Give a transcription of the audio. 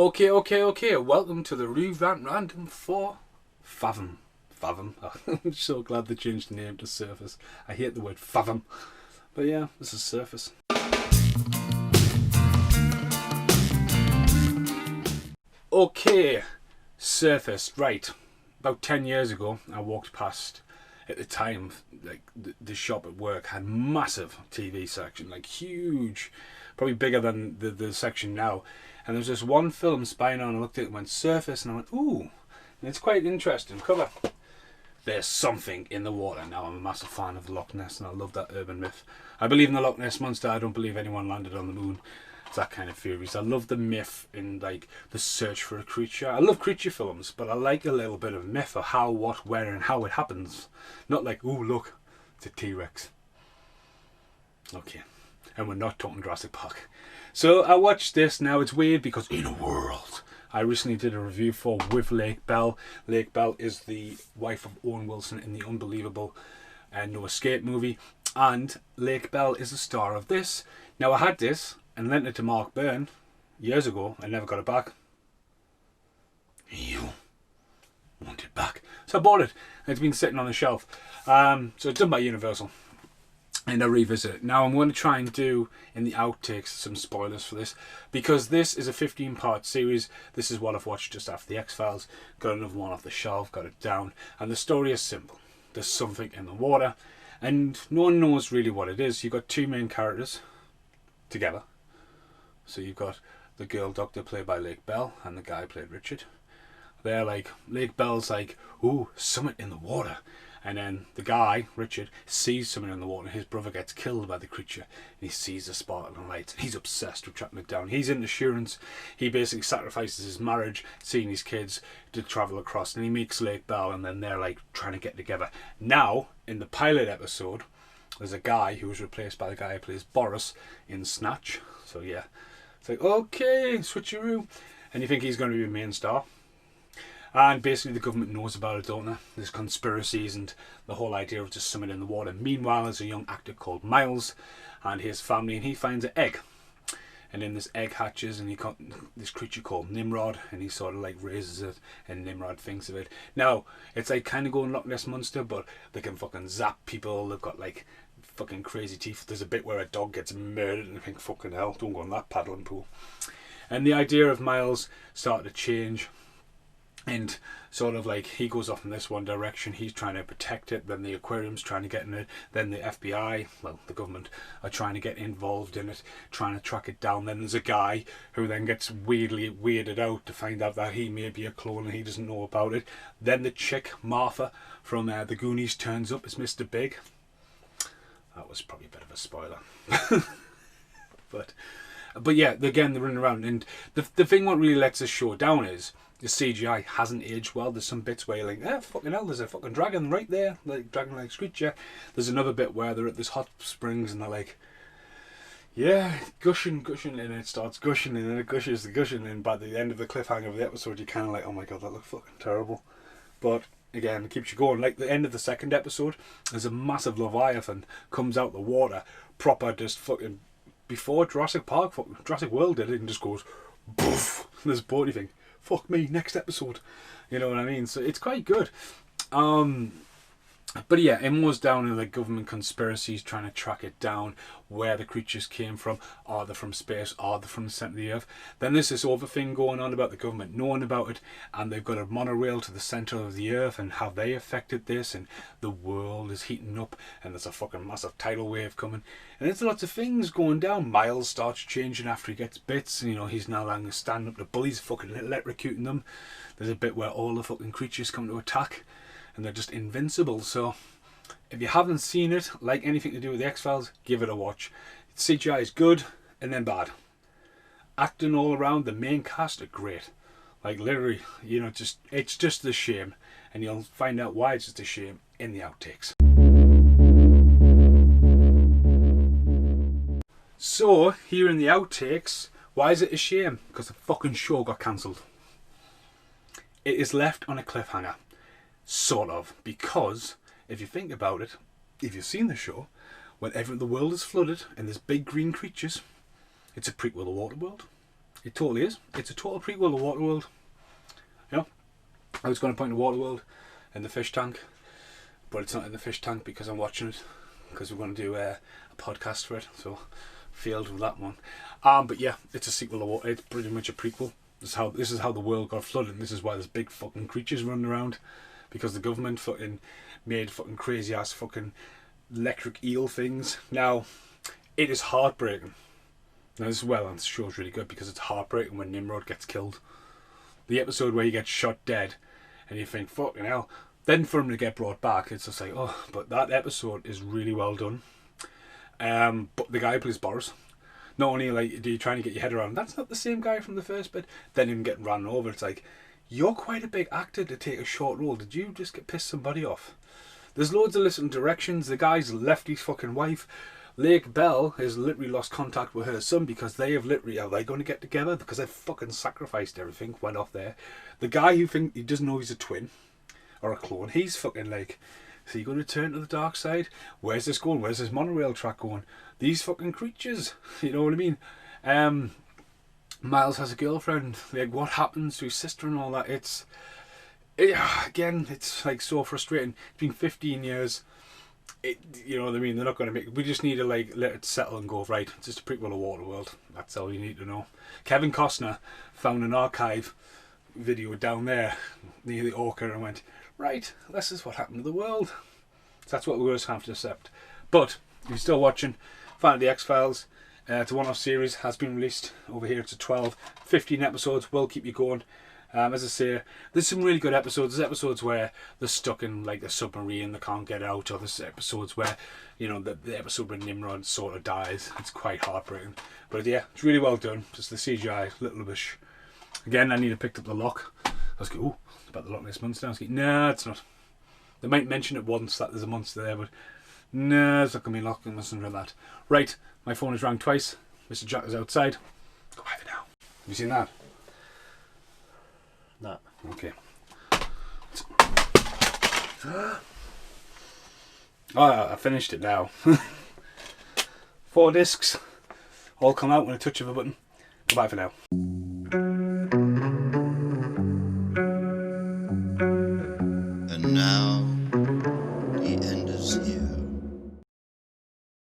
Okay. Welcome to the Rant Random for Fathom. I'm so glad they changed the name to Surface. I hate the word fathom. But yeah, this is Surface. Okay, Surface. Right. About 10 years ago, I walked past, at the time, like the shop at work had massive TV section, like huge, probably bigger than the section now. And there was this one film spying on, I looked at it and went Surface, and I went, ooh, and it's quite interesting cover. There's something in the water. Now, I'm a massive fan of Loch Ness, and I love that urban myth. I believe in the Loch Ness Monster. I don't believe anyone landed on the moon. It's that kind of theories. I love the myth in, like, the search for a creature. I love creature films, but I like a little bit of myth of how, what, where, and how it happens. Not like, ooh, look, it's a T-Rex. Okay. And we're not talking Jurassic Park. So I watched this. Now it's weird because in a world, I recently did a review for with Lake Bell. Lake Bell is the wife of Owen Wilson in the unbelievable No Escape movie, and Lake Bell is the star of this. Now I had this and lent it to Mark Byrne years ago. I never got it back. You want it back, so I bought it. It's been sitting on the shelf. So it's done by Universal. And I revisit it. Now I'm going to try and do in the outtakes some spoilers for this, because this is a 15-part series. This is what I've watched just after the X-Files. Got another one off the shelf, got it down, and the story is simple. There's something in the water and no one knows really what it is. You've got two main characters together. So you've got the girl doctor played by Lake Bell and the guy played Richard. They're like, Lake Bell's like, ooh, something in the water. And then the guy, Richard, sees something in the water. His brother gets killed by the creature. And he sees the sparkling lights. He's obsessed with tracking it down. He's into insurance. He basically sacrifices his marriage, seeing his kids, to travel across. And he meets Lake Bell, and then they're like trying to get together. Now, in the pilot episode, there's a guy who was replaced by the guy who plays Boris in Snatch. So yeah, it's like, okay, switcheroo. And you think he's going to be a main star. And basically the government knows about it, don't they? There's conspiracies and the whole idea of just something in the water. Meanwhile, there's a young actor called Miles and his family, and he finds an egg. And then this egg hatches, and he got this creature called Nimrod, and he sort of like raises it, and Nimrod thinks of it. Now, it's like kind of going Loch Ness Monster, but they can fucking zap people. They've got like fucking crazy teeth. There's a bit where a dog gets murdered, and I think, fucking hell, don't go in that paddling pool. And the idea of Miles started to change. And sort of like he goes off in this one direction, he's trying to protect it, then the aquarium's trying to get in it, then the FBI, well, the government, are trying to get involved in it, trying to track it down. Then there's a guy who then gets weirded out to find out that he may be a clone and he doesn't know about it. Then the chick, Martha, from the Goonies turns up as Mr. Big. That was probably a bit of a spoiler. But yeah, again, they're running around, and the thing what really lets this show down is the CGI hasn't aged well. There's some bits where you're like, fucking hell, there's a fucking dragon right there, like dragon-like creature. There's another bit where they're at this hot springs and they're like, yeah, gushing, and it starts gushing, and then it gushes, and by the end of the cliffhanger of the episode, you're kind of like, oh my god, that looks fucking terrible. But again, it keeps you going. Like the end of the second episode, there's a massive Leviathan comes out the water, proper just fucking, before Jurassic Park, Jurassic World did it, and just goes, poof, and there's a boat, you think, fuck me, next episode. You know what I mean? So it's quite good. But yeah, it moves down to the government conspiracies trying to track it down, where the creatures came from. Are they from space? Are they from the centre of the earth? Then there's this other thing going on about the government knowing about it, and they've got a monorail to the centre of the earth, and have they affected this, and the world is heating up, and there's a fucking massive tidal wave coming, and there's lots of things going down. Miles starts changing after he gets bits, and, you know, he's now going to stand up to bullies, fucking electrocuting them. There's a bit where all the fucking creatures come to attack, and they're just invincible. So if you haven't seen it, like anything to do with the X-Files, give it a watch. CGI is good and then bad. Acting all around, the main cast are great. Like literally, you know, it's just a shame, and you'll find out why it's just a shame in the outtakes. So here in the outtakes, why is it a shame? Because the fucking show got cancelled. It is left on a cliffhanger. Sort of, because if you think about it, if you've seen the show, whenever the world is flooded and there's big green creatures, it's a prequel to Waterworld. It totally is. It's a total prequel to Waterworld. Yeah. I was going to point to Waterworld in the fish tank, but it's not in the fish tank because I'm watching it, because we're going to do a podcast for it, so failed with that one. But yeah, it's a sequel to Water. It's pretty much a prequel. This is how the world got flooded, and this is why there's big fucking creatures running around, because the government fucking made fucking crazy ass fucking electric eel things. Now, it is heartbreaking. Now this show's really good because it's heartbreaking when Nimrod gets killed. The episode where he gets shot dead, and you think, fucking hell. Then for him to get brought back, it's just like, oh, but that episode is really well done. But the guy who plays Boris, not only like do you trying to get your head around, that's not the same guy from the first bit, then him getting run over, it's like, you're quite a big actor to take a short role. Did you just get pissed somebody off? There's loads of listening directions. The guy's left his fucking wife. Lake Bell has literally lost contact with her son because are they going to get together? Because they've fucking sacrificed everything, went off there. The guy who he doesn't know he's a twin or a clone, he's fucking like, is he going to turn to the dark side? Where's this going? Where's this monorail track going? These fucking creatures, you know what I mean? Miles has a girlfriend. Like, what happens to his sister and all that? Again, it's like so frustrating. It's been 15 years. You know what I mean? They're not going to make. We just need to like let it settle and go, right, it's just a prequel of Waterworld. That's all you need to know. Kevin Costner found an archive video down there near the Orca and went, right, this is what happened to the world. So that's what we're going to have to accept. But if you're still watching, fan of the X-Files, it's a one-off series, has been released over here. It's a 15 episodes, will keep you going. As I say, there's some really good episodes. There's episodes where they're stuck in like the submarine, they can't get out, or there's episodes where, you know, the episode when Nimrod sort of dies. It's quite heartbreaking. But yeah, it's really well done. Just the CGI, little bit. Again, I need to pick up the lock. I was like, ooh, it's about the Loch Ness Monster. I was like, nah, it's not. They might mention it once that there's a monster there, but nah, it's not going to be locked. I mustn't do that. Right, my phone has rang twice. Mr. Jack is outside. Go have it now. Have you seen that? No. Okay. I finished it now. 4 discs. All come out when I touch of a button. Goodbye for now.